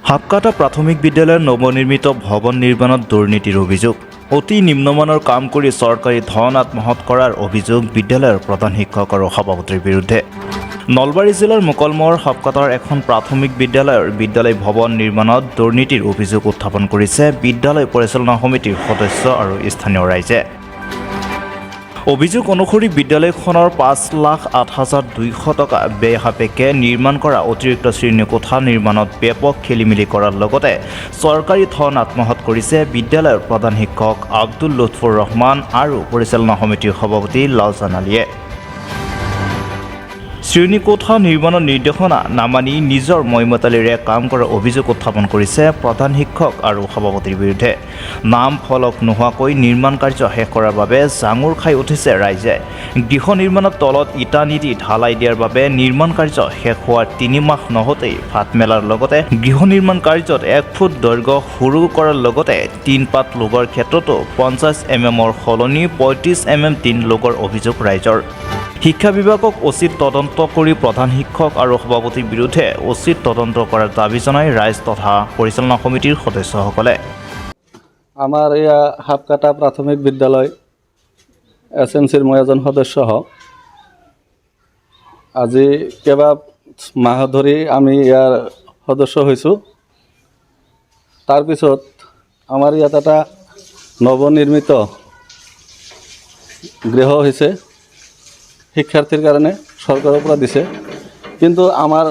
হাপকাটা প্ৰাথমিক বিদ্যালয়ৰ নৱনিৰ্মিত ভৱন নিৰ্মাণত দুৰ্নীতিৰ অভিযোগ। অতি নিম্নমানৰ কাম কৰি চৰকাৰী ধন আত্মসাৎ কৰাৰ অভিযোগ বিদ্যালয়ৰ প্ৰধান শিক্ষক আৰু সভাপতিৰ বিৰুদ্ধে। নলবাৰী জিলাৰ মোকলমোৱাৰ হাপকাটাৰ এখন প্ৰাথমিক বিদ্যালয়ৰ বিদ্যালয় ভৱন নিৰ্মাণত দুৰ্নীতিৰ অভিযোগ উত্থাপন কৰিছে বিদ্যালয় পৰিচালনা সমিতিৰ সদস্য আৰু স্থানীয় ৰাইজে। অভিযোগ অনুসৰি বিদ্যালয়খনৰ 5,08,200 টকা ব্যয় সাপেক্ষে নিৰ্মাণ কৰা অতিৰিক্ত শ্ৰেণীকোঠা নিৰ্মাণত ব্যাপক খেলিমেলি কৰাৰ লগতে চৰকাৰী ধন আত্মসাৎ কৰিছে বিদ্যালয়ৰ প্ৰধান শিক্ষক আব্দুল লুৎফুৰ ৰহমান আৰু পৰিচালনা সমিতিৰ সভাপতি লালচান আলীয়ে। শ্ৰেণীকোঠা নিৰ্মাণৰ নিৰ্দেশনা নামানি নিজৰ মইমতালিৰে কাম কৰাৰ অভিযোগ উত্থাপন কৰিছে প্ৰধান শিক্ষক আৰু সভাপতিৰ বিৰুদ্ধে। নাম ফলক নোহোৱাকৈ নিৰ্মাণ কাৰ্য শেষ কৰাৰ বাবে জাঙুৰ খাই উঠিছে ৰাইজে। গৃহ নিৰ্মাণৰ তলত ইটা নিদি ঢালাই দিয়াৰ বাবে নিৰ্মাণ কাৰ্য শেষ হোৱাৰ 3 মাহ নহওঁতেই ফাট মেলাৰ লগতে গৃহ নিৰ্মাণ কাৰ্যত 1 ফুট দৈৰ্ঘ্য সৰু কৰাৰ লগতে 3 পাত লোগৰ ক্ষেত্ৰতো 50 mm সলনি 35 mm 3 লোগৰ অভিযোগ ৰাইজৰ। শিক্ষা বিভাগক উচিত তদন্ত কৰি প্ৰধান শিক্ষক আৰু সভাপতিৰ বিৰুদ্ধে উচিত তদন্ত কৰাৰ দাবী জনাই ৰাইজ তথা পৰিচালনা সমিতিৰ সদস্যসকলে। আমাৰ এয়া হাপকাটা প্ৰাথমিক বিদ্যালয় SMCৰ মই এজন সদস্য হওঁ। আজি কেইবা মাহ ধৰি আমি ইয়াৰ সদস্য হৈছোঁ। তাৰপিছত আমাৰ ইয়াত এটা নৱনিৰ্মিত গৃহ হৈছে শিক্ষাৰ্থীৰ কাৰণে চৰকাৰৰ পৰা দিছে, কিন্তু আমাৰ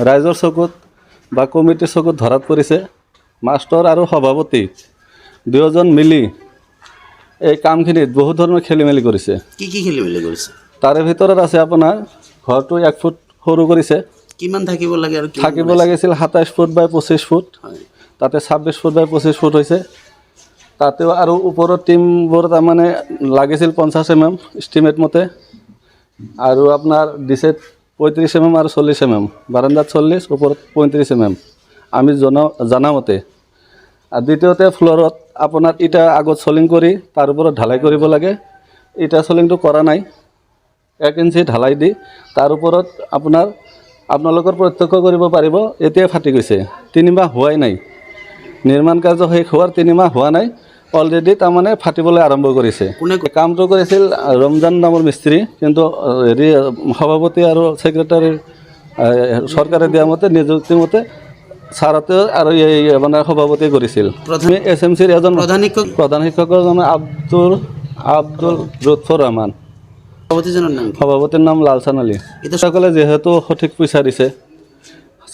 ৰাইজৰ চকুত বা কমিটিৰ চকুত ধৰাত পৰিছে মাষ্টৰ আৰু সভাপতি দুয়োজন মিলি এই কামখিনিত বহুত ধৰণৰ খেলিমেলি কৰিছে। কি খেলিমেলি কৰিছে? তাৰে ভিতৰত আছে আপোনাৰ ঘৰটো 1 ফুট সৰু কৰিছে। কিমান থাকিব লাগে আৰু থাকিব লাগিছিল 27 ফুট বাই 25 ফুট, তাতে 26 ফুট বাই 25 ফুট হৈছে। তাতেও আৰু ওপৰৰ টিমবোৰ তাৰমানে লাগিছিল 50 mm ইষ্টিমেট মতে, আৰু আপোনাৰ দিছে 35 mm আৰু 40 mm, বাৰান্দাত 40, ওপৰত 35 mm আমি জনামতে। আৰু দ্বিতীয়তে ফ্ল'ৰত আপোনাৰ ইটা আগত চলিং কৰি তাৰ ওপৰত ঢালাই কৰিব লাগে। ইটা চলিংটো কৰা নাই, 1 ইঞ্চি ঢালাই দি তাৰ ওপৰত আপোনালোকৰ প্ৰত্যক্ষ কৰিব পাৰিব এতিয়াই ফাটি গৈছে। 3 মাহ হোৱাই নাই, নিৰ্মাণ কাৰ্য শেষ হোৱাৰ 3 মাহ হোৱা নাই, অলৰেডি তাৰমানে ফাটিবলৈ আৰম্ভ কৰিছে। কামটো কৰিছিল ৰমজান নামৰ মিস্ত্ৰী, কিন্তু সভাপতি আৰু ছেক্ৰেটাৰীৰ চৰকাৰে দিয়া মতে নিযুক্তি মতে ছাৰতে আৰু এই মানে সভাপতিয়ে কৰিছিল। SMCৰ এজন প্ৰধান শিক্ষকৰ নাম আব্দুল লুৎফুৰ ৰহমান, সভাপতিৰ নাম লালচান আলী। সকলে যিহেতু সঠিক পইচা দিছে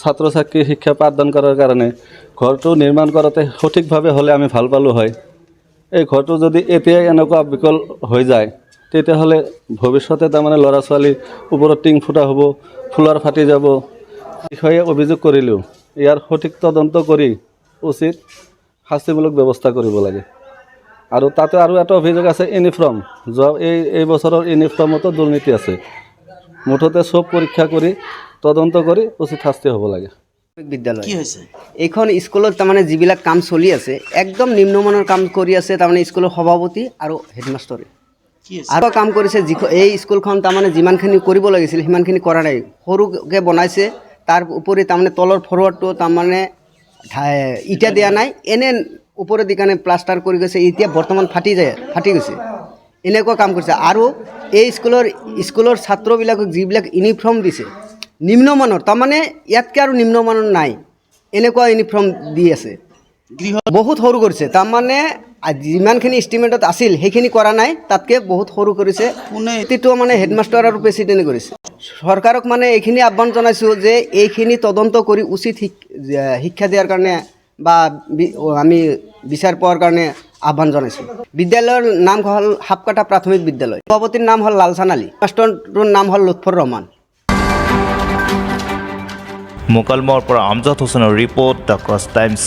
ছাত্ৰ ছাত্ৰীৰ শিক্ষা পাঠদান কৰাৰ কাৰণে, ঘৰটো নিৰ্মাণ কৰোঁতে সঠিকভাৱে হ'লে আমি ভাল পালোঁ হয়। এই ঘৰটো যদি এতিয়াই এনেকুৱা বিকল হৈ যায় তেতিয়াহ'লে ভৱিষ্যতে তাৰমানে ল'ৰা ছোৱালীৰ ওপৰত টিং ফুটা হ'ব, ফুলাৰ ফাটি যাব। বিষয়ে অভিযোগ কৰিলোঁ, ইয়াৰ সঠিক তদন্ত কৰি উচিত শাস্তিমূলক ব্যৱস্থা কৰিব লাগে। আৰু তাতে আৰু এটা অভিযোগ আছে ইউনিফৰ্ম, এই বছৰৰ ইউনিফৰ্মতো দুৰ্নীতি আছে। মুঠতে চব পৰীক্ষা কৰি তদন্ত কৰি উচিত শাস্তি হ'ব লাগে। বিদ্যালয় এইখন স্কুলত তাৰমানে যিবিলাক কাম চলি আছে একদম নিম্নমানৰ কাম কৰি আছে, তাৰমানে স্কুলৰ সভাপতি আৰু হেডমাষ্টৰে আৰু কাম কৰিছে। এই স্কুলখন তাৰমানে যিমানখিনি কৰিব লাগিছিল সিমানখিনি কৰা নাই, সৰুকৈ বনাইছে। তাৰ উপৰি তাৰমানে তলৰ ফৰৱাৰ্ডটো তাৰমানে ইটা দিয়া নাই, এনে ওপৰত দি কাৰণে প্লাষ্টাৰ কৰি গৈছে, এতিয়া বৰ্তমান ফাটি গৈছে। এনেকুৱা কাম কৰিছে। আৰু এই স্কুলৰ ছাত্ৰবিলাকক যিবিলাক ইউনিফৰ্ম দিছে নিম্নমানৰ, তাৰমানে ইয়াতকৈ আৰু নিম্নমানৰ নাই, এনেকুৱা ইউনিফৰ্ম দি আছে। বহুত সৰু কৰিছে, তাৰমানে যিমানখিনি ইষ্টিমেটত আছিল সেইখিনি কৰা নাই, তাতকৈ বহুত সৰু কৰিছে। এইটো মানে হেডমাষ্টাৰ আৰু প্ৰেছিডেণ্টে কৰিছে। চৰকাৰক মানে এইখিনি আহ্বান জনাইছোঁ যে এইখিনি তদন্ত কৰি উচিত শিক্ষা দিয়াৰ কাৰণে বা আমি বিচাৰ পোৱাৰ কাৰণে আহ্বান জনাইছোঁ। বিদ্যালয়ৰ নাম হ'ল হাপকাটা প্ৰাথমিক বিদ্যালয়, সভাপতিৰ নাম হ'ল লালচান আলী, মাষ্টৰটোৰ নাম হ'ল লুৎফুৰ ৰহমান। মোকালমোৱাৰ পৰা আমজাদ হুছেইনৰ ৰিপৰ্ট, দ্য ক্ৰছ টাইমছ।